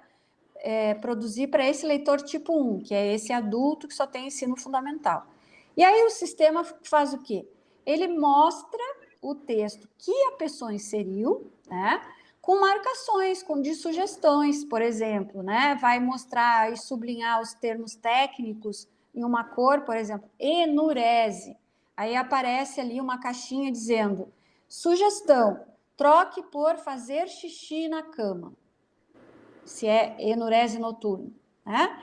produzir para esse leitor tipo 1, que é esse adulto que só tem ensino fundamental. E aí o sistema faz o quê? Ele mostra o texto que a pessoa inseriu, né, com marcações, de sugestões, por exemplo, né, vai mostrar e sublinhar os termos técnicos em uma cor, por exemplo, enurese. Aí aparece ali uma caixinha dizendo, sugestão, troque por fazer xixi na cama, se é enurese noturno. né?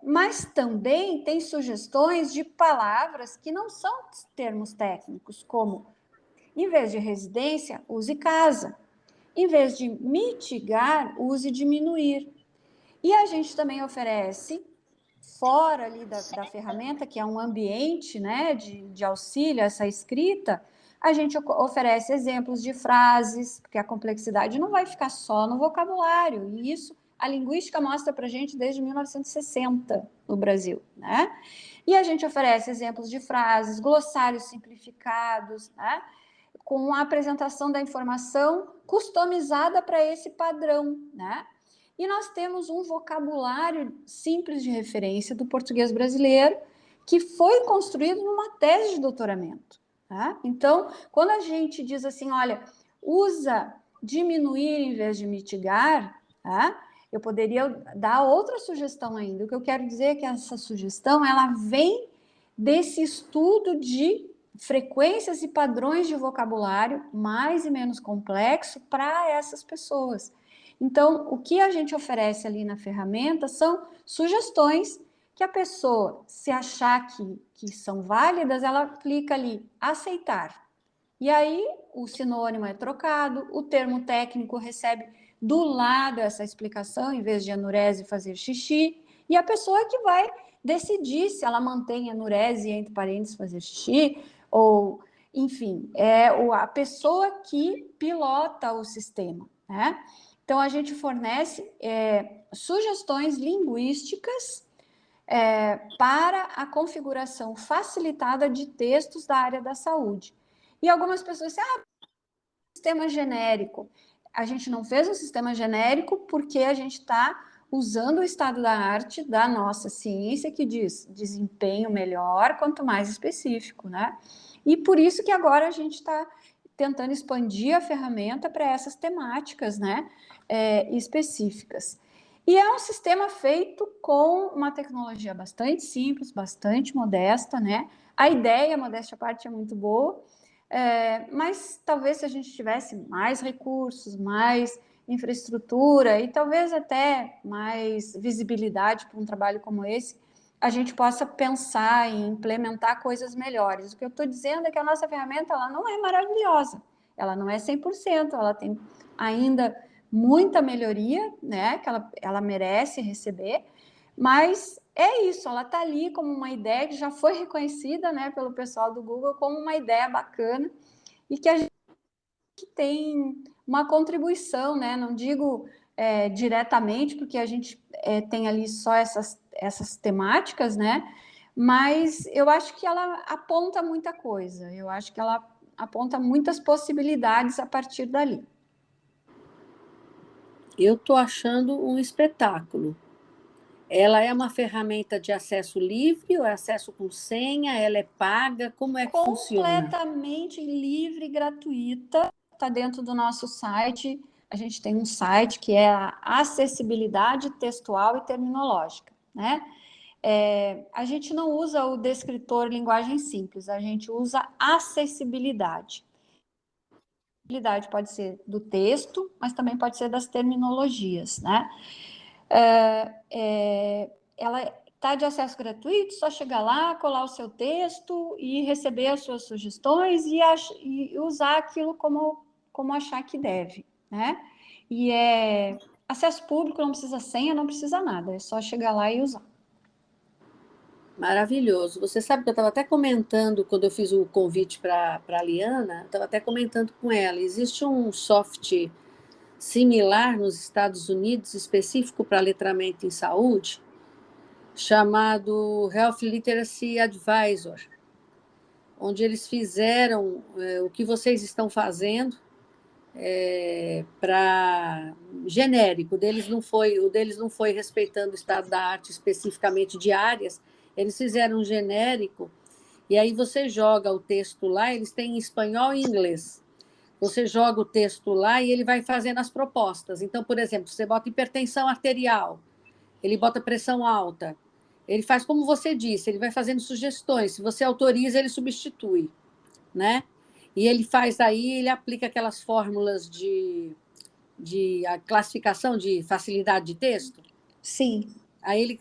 Mas também tem sugestões de palavras que não são termos técnicos, como, em vez de residência, use casa. Em vez de mitigar, use diminuir. E a gente também oferece, fora ali da ferramenta, que é um ambiente, né, de auxílio a essa escrita, a gente oferece exemplos de frases, porque a complexidade não vai ficar só no vocabulário, e isso a linguística mostra para a gente desde 1960 no Brasil, né? E a gente oferece exemplos de frases, glossários simplificados, né? Com a apresentação da informação customizada para esse padrão, né? E nós temos um vocabulário simples de referência do português brasileiro que foi construído numa tese de doutoramento, tá? Então, quando a gente diz assim, olha, usa diminuir em vez de mitigar, tá? Eu poderia dar outra sugestão ainda. O que eu quero dizer é que essa sugestão, ela vem desse estudo de frequências e padrões de vocabulário mais e menos complexo para essas pessoas. Então, o que a gente oferece ali na ferramenta são sugestões que a pessoa, se achar que são válidas, ela clica ali, aceitar. E aí, o sinônimo é trocado, o termo técnico recebe do lado essa explicação, em vez de anurese fazer xixi, e a pessoa que vai decidir se ela mantém anurese entre parênteses fazer xixi, ou, enfim, é a pessoa que pilota o sistema, né? Então, a gente fornece sugestões linguísticas para a configuração facilitada de textos da área da saúde. E algumas pessoas dizem, sistema genérico. A gente não fez um sistema genérico porque a gente está usando o estado da arte da nossa ciência, que diz desempenho melhor quanto mais específico, né? E por isso que agora a gente está tentando expandir a ferramenta para essas temáticas, né, específicas. E é um sistema feito com uma tecnologia bastante simples, bastante modesta, né? A ideia, modéstia à parte, é muito boa, mas talvez se a gente tivesse mais recursos, mais infraestrutura e talvez até mais visibilidade para um trabalho como esse, a gente possa pensar em implementar coisas melhores. O que eu estou dizendo é que a nossa ferramenta ela não é maravilhosa, ela não é 100%, ela tem ainda muita melhoria, né, que ela merece receber, mas é isso, ela está ali como uma ideia que já foi reconhecida, né, pelo pessoal do Google como uma ideia bacana e que a gente tem uma contribuição, né, não digo diretamente, porque a gente tem ali só essas temáticas, né, mas eu acho que ela aponta muita coisa, eu acho que ela aponta muitas possibilidades a partir dali. Eu estou achando um espetáculo. Ela é uma ferramenta de acesso livre ou é acesso com senha? Ela é paga? Como é que funciona? Completamente livre e gratuita. Está dentro do nosso site. A gente tem um site que é a acessibilidade textual e terminológica, né? A gente não usa o descritor linguagem simples, a gente usa acessibilidade. Acessibilidade pode ser do texto, mas também pode ser das terminologias, né? Ela está de acesso gratuito, só chegar lá, colar o seu texto e receber as suas sugestões e usar aquilo como achar que deve, né? E acesso público, não precisa senha, não precisa nada, é só chegar lá e usar. Maravilhoso. Você sabe que eu estava até comentando, quando eu fiz o convite para a Liana, estava até comentando com ela, existe um software similar nos Estados Unidos, específico para letramento em saúde, chamado Health Literacy Advisor, onde eles fizeram o que vocês estão fazendo para genérico. O deles não foi respeitando o estado da arte especificamente de áreas, eles fizeram um genérico, e aí você joga o texto lá, eles têm em espanhol e inglês. Você joga o texto lá e ele vai fazendo as propostas. Então, por exemplo, você bota hipertensão arterial, ele bota pressão alta, ele faz como você disse, ele vai fazendo sugestões. Se você autoriza, ele substitui, né? E ele faz aí, ele aplica aquelas fórmulas de a classificação de facilidade de texto. Sim, Aí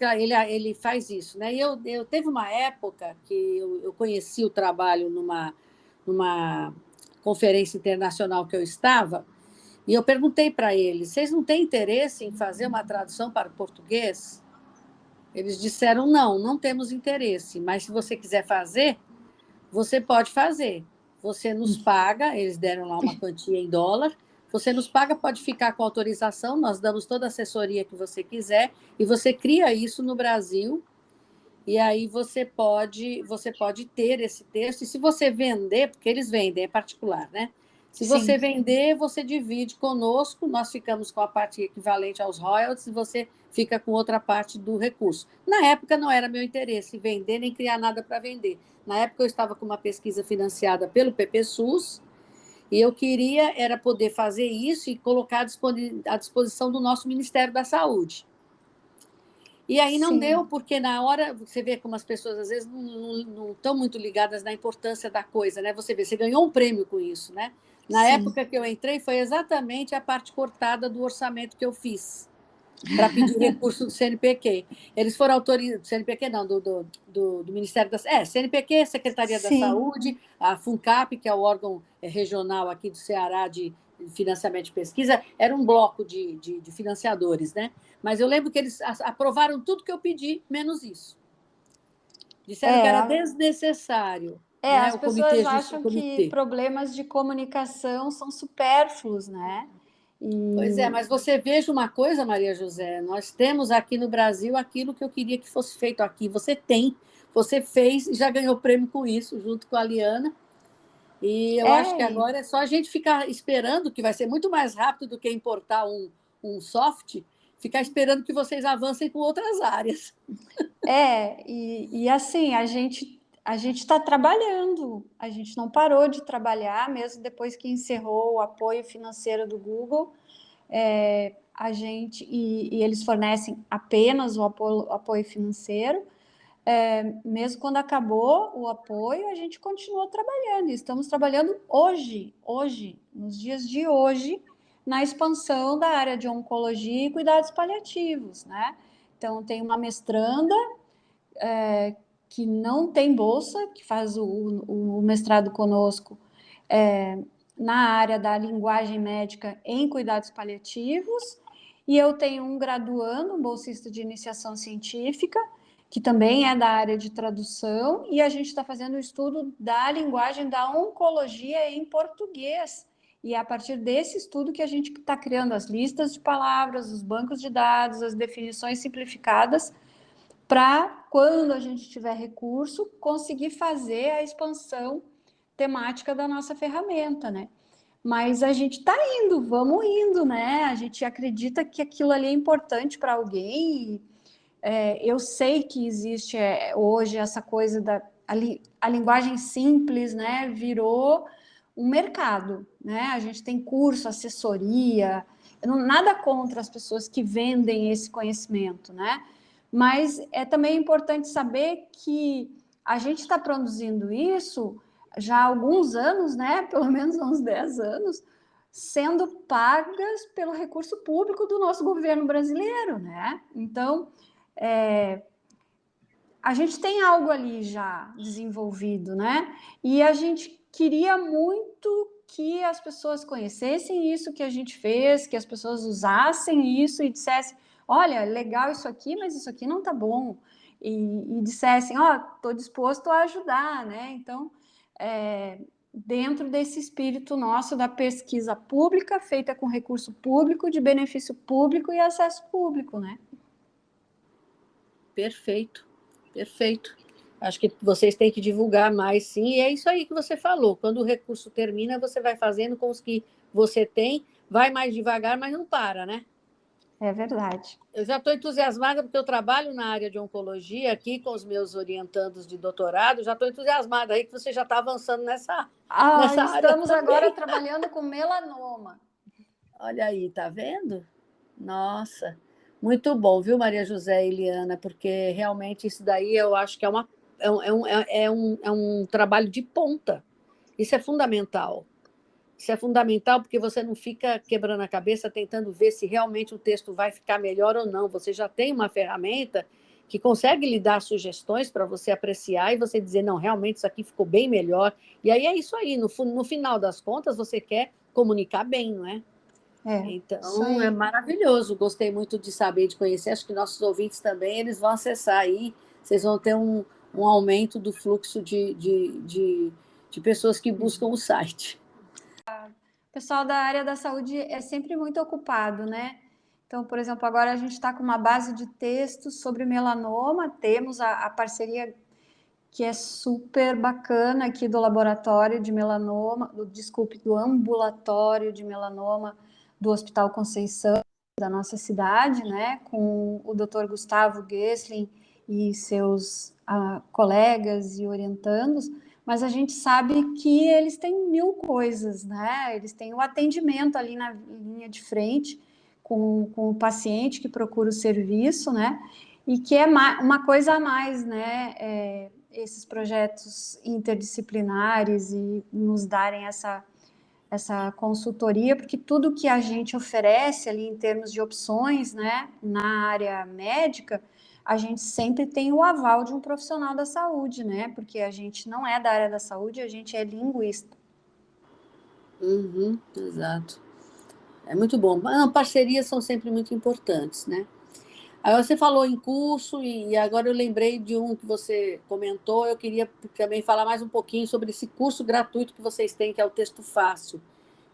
ele faz isso, né? E eu teve uma época que eu conheci o trabalho numa conferência internacional que eu estava, e eu perguntei para eles: vocês não têm interesse em fazer uma tradução para o português? Eles disseram: não, não temos interesse, mas se você quiser fazer, você pode fazer. Você nos paga, eles deram lá uma quantia em dólar. Você nos paga, pode ficar com autorização, nós damos toda a assessoria que você quiser, e você cria isso no Brasil, e aí você pode ter esse texto, e se você vender, porque eles vendem, é particular, né? Se você sim, vender, você divide conosco, nós ficamos com a parte equivalente aos royalties e você fica com outra parte do recurso. Na época não era meu interesse vender nem criar nada para vender. Na época eu estava com uma pesquisa financiada pelo PPSUS e eu queria era poder fazer isso e colocar à disposição do nosso Ministério da Saúde. E aí não deu, sim. porque na hora, você vê como as pessoas às vezes não estão muito ligadas na importância da coisa, né? Você vê, você ganhou um prêmio com isso, né? Na Sim. época que eu entrei, foi exatamente a parte cortada do orçamento que eu fiz para pedir recurso do CNPq. Eles foram autorizados, CNPq não, do Ministério da Saúde, CNPq, Secretaria da Sim. Saúde, a FUNCAP, que é o órgão regional aqui do Ceará de financiamento de pesquisa, era um bloco de financiadores, né? Mas eu lembro que eles aprovaram tudo que eu pedi, menos isso. Disseram que era É, desnecessário, né? as pessoas O acham que comitê. problemas de comunicação são supérfluos, né? Pois é, E mas você veja uma coisa, Maria José, nós temos aqui no Brasil aquilo que eu queria que fosse feito aqui. Você tem, você fez e já ganhou prêmio com isso, junto com a Liana. E eu acho que é, agora é só a gente ficar esperando, que vai ser muito mais rápido do que importar um soft, ficar esperando que vocês avancem com outras áreas. e assim, a gente está trabalhando, a gente não parou de trabalhar, mesmo depois que encerrou o apoio financeiro do Google, e eles fornecem apenas o apoio financeiro. Mesmo quando acabou o apoio, a gente continuou trabalhando. Estamos trabalhando hoje, nos dias de hoje, na expansão da área de oncologia e cuidados paliativos, né? Então, tem uma mestranda que não tem bolsa, que faz o mestrado conosco na área da linguagem médica em cuidados paliativos, e eu tenho um graduando, um bolsista de iniciação científica, que também é da área de tradução, e a gente está fazendo o estudo da linguagem da oncologia em português. E é a partir desse estudo que a gente está criando as listas de palavras, os bancos de dados, as definições simplificadas, para, quando a gente tiver recurso, conseguir fazer a expansão temática da nossa ferramenta, né? Mas a gente está indo, vamos indo, né? A gente acredita que aquilo ali é importante para alguém. Eu sei que existe hoje essa coisa a linguagem simples, né? Virou um mercado, né? A gente tem curso, assessoria, nada contra as pessoas que vendem esse conhecimento, né? Mas é também importante saber que a gente está produzindo isso já há alguns anos, né? Pelo menos há uns 10 anos, sendo pagas pelo recurso público do nosso governo brasileiro, né? Então, a gente tem algo ali já desenvolvido, né? E a gente queria muito que as pessoas conhecessem isso que a gente fez, que as pessoas usassem isso e dissessem: olha, legal isso aqui, mas isso aqui não tá bom. E dissessem: ó, estou disposto a ajudar, né? Então, dentro desse espírito nosso da pesquisa pública, feita com recurso público, de benefício público e acesso público, né? Perfeito, perfeito. Acho que vocês têm que divulgar mais, sim, e é isso aí que você falou. Quando o recurso termina, você vai fazendo com os que você tem, vai mais devagar, mas não para, né? É verdade. Eu já estou entusiasmada porque eu trabalho na área de oncologia aqui com os meus orientandos de doutorado, já estou entusiasmada aí que você já está avançando nessa área Estamos agora também. trabalhando com melanoma. Olha aí, tá vendo? Nossa, muito bom, viu, Maria José e Eliana, porque realmente isso daí eu acho que é um trabalho de ponta. Isso é fundamental. Isso é fundamental, porque você não fica quebrando a cabeça tentando ver se realmente o texto vai ficar melhor ou não. Você já tem uma ferramenta que consegue lhe dar sugestões para você apreciar e você dizer, não, realmente isso aqui ficou bem melhor. E aí é isso aí, no final das contas, você quer comunicar bem, não é? Então, é maravilhoso. Gostei muito de saber, de conhecer. Acho que nossos ouvintes também, eles vão acessar aí, vocês vão ter um aumento do fluxo de pessoas que buscam o site. O pessoal da área da saúde é sempre muito ocupado, né? Então, por exemplo, agora a gente está com uma base de textos sobre melanoma, temos a parceria que é super bacana aqui do laboratório de melanoma, do ambulatório de melanoma do Hospital Conceição, da nossa cidade, né? Com o Dr. Gustavo Gessling e seus colegas e orientandos, mas a gente sabe que eles têm mil coisas, né? Eles têm o atendimento ali na linha de frente com o paciente que procura o serviço, né? E que é uma coisa a mais, né? Esses projetos interdisciplinares e nos darem essa consultoria, porque tudo que a gente oferece ali em termos de opções, né, na área médica, a gente sempre tem o aval de um profissional da saúde, né? Porque a gente não é da área da saúde, a gente é linguista. Exato. É muito bom. Parcerias são sempre muito importantes, né? Aí você falou em curso e agora eu lembrei de um que você comentou. Eu queria também falar mais um pouquinho sobre esse curso gratuito que vocês têm, que é o Texto Fácil,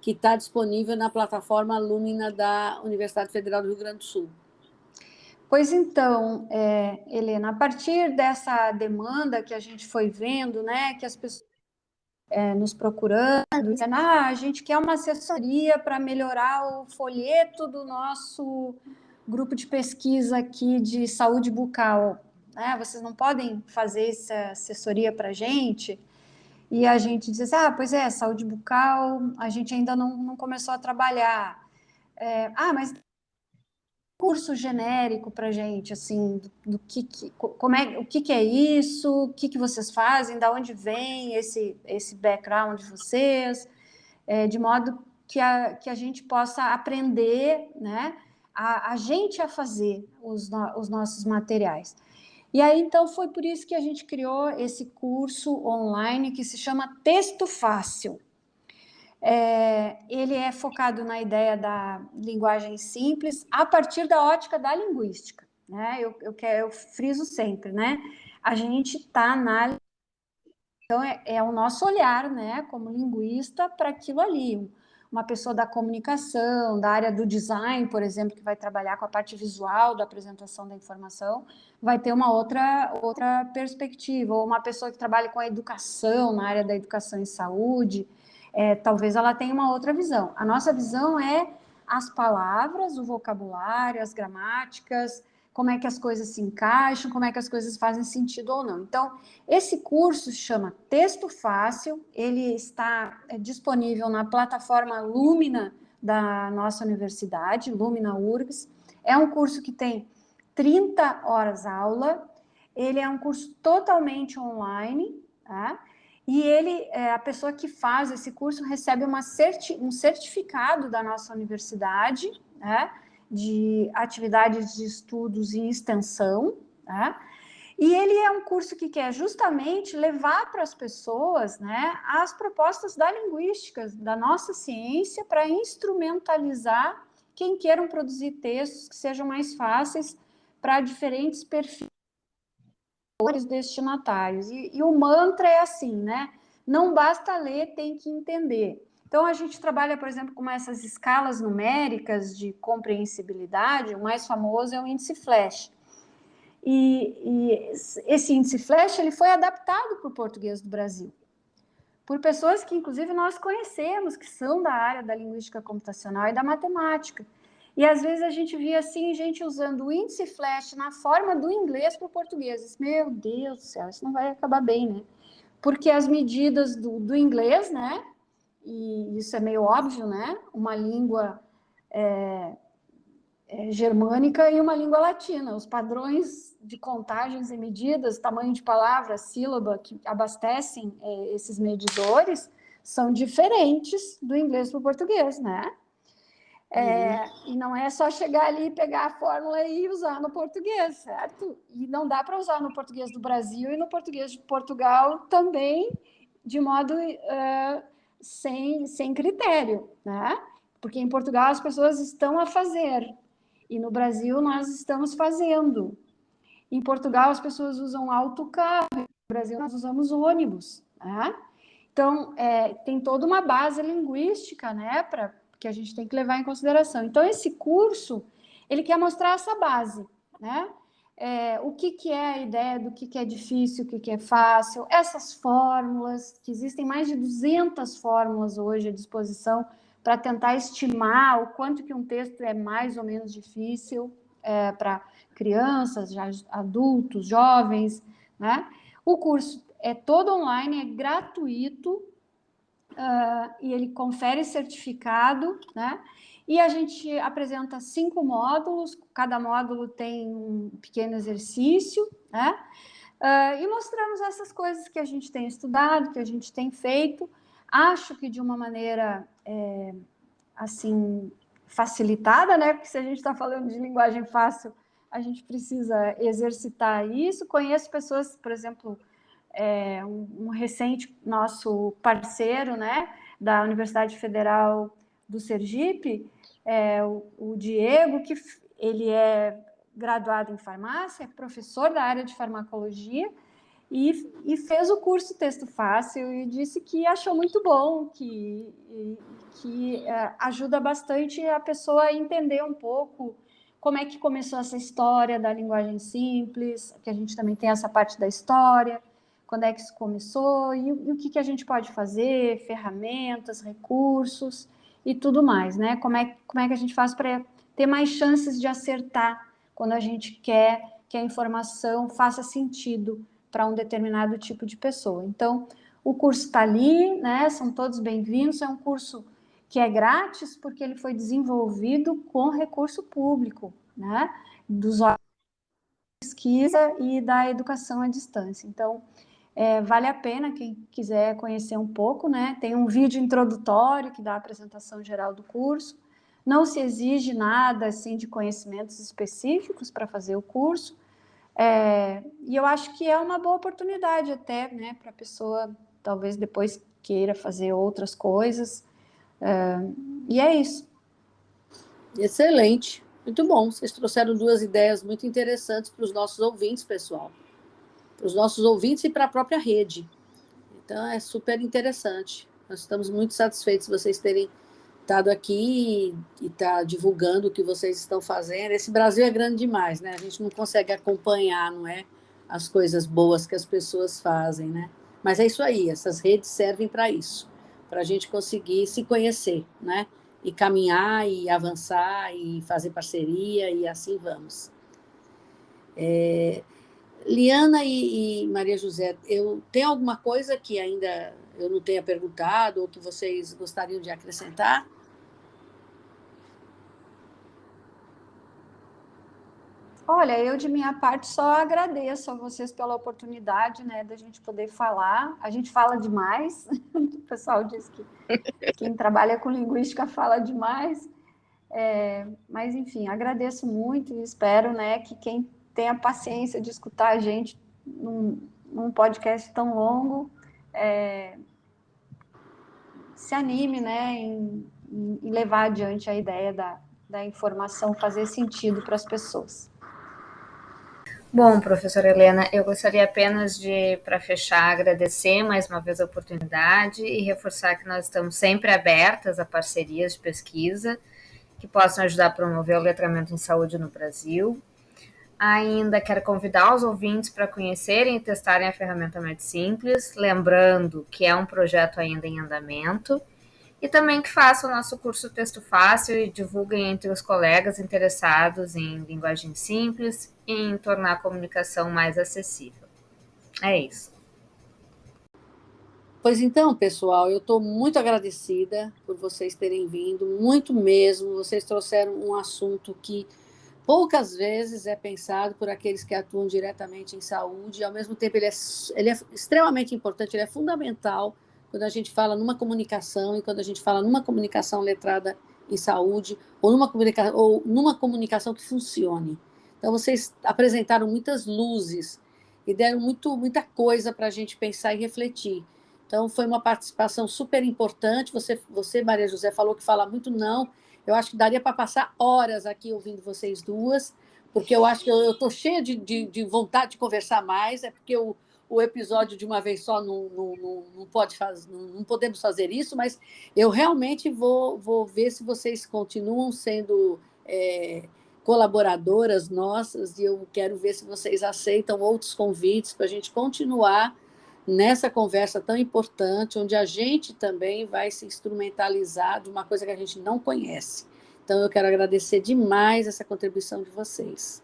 que está disponível na plataforma Lumina da Universidade Federal do Rio Grande do Sul. Pois então, Helena, a partir dessa demanda que a gente foi vendo, né, que as pessoas nos procurando, dizendo, a gente quer uma assessoria para melhorar o folheto do nosso grupo de pesquisa aqui de saúde bucal, né? Vocês não podem fazer essa assessoria para a gente? E a gente diz, pois é, saúde bucal, a gente ainda não começou a trabalhar. Mas curso genérico para a gente, assim, o que é isso, o que vocês fazem, da onde vem esse background de vocês, de modo que a gente possa aprender, né, a gente a fazer os nossos materiais. E aí, então, foi por isso que a gente criou esse curso online que se chama Texto Fácil. Ele é focado na ideia da linguagem simples a partir da ótica da linguística, né? Eu friso sempre, né? A gente está na... Então, é o nosso olhar, né, como linguista, para aquilo ali. Uma pessoa da comunicação, da área do design, por exemplo, que vai trabalhar com a parte visual da apresentação da informação, vai ter uma outra perspectiva. Ou uma pessoa que trabalha com a educação, na área da educação e saúde, talvez ela tenha uma outra visão. A nossa visão é as palavras, o vocabulário, as gramáticas, como é que as coisas se encaixam, como é que as coisas fazem sentido ou não. Então, esse curso chama Texto Fácil, ele está disponível na plataforma Lumina da nossa universidade, Lumina URGS. É um curso que tem 30 horas aula, ele é um curso totalmente online, tá? E a pessoa que faz esse curso recebe um certificado da nossa universidade, né, de atividades de estudos e extensão, tá? E ele é um curso que quer justamente levar para as pessoas, né, as propostas da linguística, da nossa ciência, para instrumentalizar quem queiram produzir textos que sejam mais fáceis para diferentes perfis destinatários. E o mantra é assim, né? Não basta ler, tem que entender. Então, a gente trabalha, por exemplo, com essas escalas numéricas de compreensibilidade. O mais famoso é o índice Flash. E esse índice Flash ele foi adaptado para o português do Brasil, por pessoas que, inclusive, nós conhecemos, que são da área da linguística computacional e da matemática. E, às vezes, a gente via, assim, gente usando o índice Flash na forma do inglês para o português. Meu Deus do céu, isso não vai acabar bem, né? Porque as medidas do inglês, né? E isso é meio óbvio, né? Uma língua germânica e uma língua latina. Os padrões de contagens e medidas, tamanho de palavra, sílaba, que abastecem esses medidores, são diferentes do inglês para o português, né? E não é só chegar ali, pegar a fórmula e usar no português, certo? E não dá para usar no português do Brasil e no português de Portugal também, de modo sem critério, né? Porque em Portugal as pessoas estão a fazer, e no Brasil nós estamos fazendo. Em Portugal as pessoas usam autocarro, no Brasil nós usamos ônibus, né? Então, tem toda uma base linguística, né, que a gente tem que levar em consideração. Então, esse curso, ele quer mostrar essa base, né? O que é a ideia do que é difícil, o que é fácil, essas fórmulas, que existem mais de 200 fórmulas hoje à disposição para tentar estimar o quanto que um texto é mais ou menos difícil para crianças, já adultos, jovens, né? O curso é todo online, é gratuito, e ele confere certificado, né? E a gente apresenta 5 módulos, cada módulo tem um pequeno exercício, né? E mostramos essas coisas que a gente tem estudado, que a gente tem feito. Acho que de uma maneira, assim, facilitada, né? Porque se a gente está falando de linguagem fácil, a gente precisa exercitar isso. Conheço pessoas, por exemplo, um recente nosso parceiro, né, da Universidade Federal do Sergipe, o Diego, que ele é graduado em farmácia, é professor da área de farmacologia, e fez o curso Texto Fácil e disse que achou muito bom, que ajuda bastante a pessoa a entender um pouco como é que começou essa história da linguagem simples, que a gente também tem essa parte da história, quando é que isso começou e o que a gente pode fazer, ferramentas, recursos e tudo mais, né? Como é que a gente faz para ter mais chances de acertar quando a gente quer que a informação faça sentido para um determinado tipo de pessoa. Então, o curso está ali, né? São todos bem-vindos. É um curso que é grátis porque ele foi desenvolvido com recurso público, né? Dos órgãos de pesquisa e da educação à distância. Então, vale a pena quem quiser conhecer um pouco, né? Tem um vídeo introdutório que dá a apresentação geral do curso. Não se exige nada assim de conhecimentos específicos para fazer o curso. E eu acho que é uma boa oportunidade até, né, para a pessoa talvez depois queira fazer outras coisas. E é isso. Excelente, muito bom. Vocês trouxeram 2 ideias muito interessantes para os nossos ouvintes, pessoal. Para os nossos ouvintes e para a própria rede. Então, é super interessante. Nós estamos muito satisfeitos de vocês terem estado aqui e tá divulgando o que vocês estão fazendo. Esse Brasil é grande demais, né? A gente não consegue acompanhar, não é? As coisas boas que as pessoas fazem, né? Mas é isso aí, essas redes servem para isso, para a gente conseguir se conhecer, né? E caminhar, e avançar, e fazer parceria, e assim vamos. Liana e Maria José, tem alguma coisa que ainda eu não tenha perguntado ou que vocês gostariam de acrescentar? Olha, eu de minha parte só agradeço a vocês pela oportunidade, né, da gente poder falar. A gente fala demais, o pessoal diz que quem trabalha com linguística fala demais, mas enfim, agradeço muito e espero, né, que quem tenha paciência de escutar a gente num podcast tão longo se anime, né, em levar adiante a ideia da informação fazer sentido para as pessoas. Bom, professora Helena, eu gostaria apenas de, para fechar, agradecer mais uma vez a oportunidade e reforçar que nós estamos sempre abertas a parcerias de pesquisa que possam ajudar a promover o letramento em saúde no Brasil. Ainda quero convidar os ouvintes para conhecerem e testarem a ferramenta MedSimples, lembrando que é um projeto ainda em andamento, e também que façam o nosso curso Texto Fácil e divulguem entre os colegas interessados em linguagem simples e em tornar a comunicação mais acessível. É isso. Pois então, pessoal, eu estou muito agradecida por vocês terem vindo, muito mesmo. Vocês trouxeram um assunto que poucas vezes é pensado por aqueles que atuam diretamente em saúde, e ao mesmo tempo ele é extremamente importante, ele é fundamental quando a gente fala numa comunicação e quando a gente fala numa comunicação letrada em saúde ou numa comunicação que funcione. Então, vocês apresentaram muitas luzes e deram muita coisa para a gente pensar e refletir. Então, foi uma participação super importante. Você, Maria José, falou que fala muito não. Eu acho que daria para passar horas aqui ouvindo vocês duas, porque eu acho que eu estou cheia de vontade de conversar mais, é porque o episódio de uma vez só não podemos fazer isso, mas eu realmente vou ver se vocês continuam sendo colaboradoras nossas, e eu quero ver se vocês aceitam outros convites para a gente continuar nessa conversa tão importante, onde a gente também vai se instrumentalizar de uma coisa que a gente não conhece. Então, eu quero agradecer demais essa contribuição de vocês.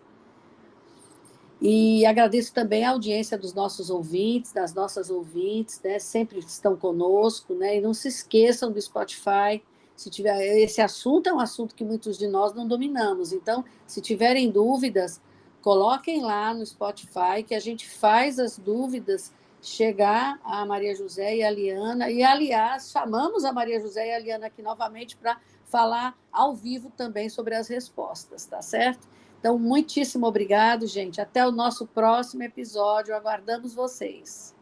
E agradeço também a audiência dos nossos ouvintes, das nossas ouvintes, né? Sempre estão conosco, né? E não se esqueçam do Spotify. Se tiver, esse assunto é um assunto que muitos de nós não dominamos. Então, se tiverem dúvidas, coloquem lá no Spotify, que a gente faz as dúvidas chegar a Maria José e a Liana. E, aliás, chamamos a Maria José e a Liana aqui novamente para falar ao vivo também sobre as respostas, tá certo? Então, muitíssimo obrigado, gente. Até o nosso próximo episódio. Aguardamos vocês.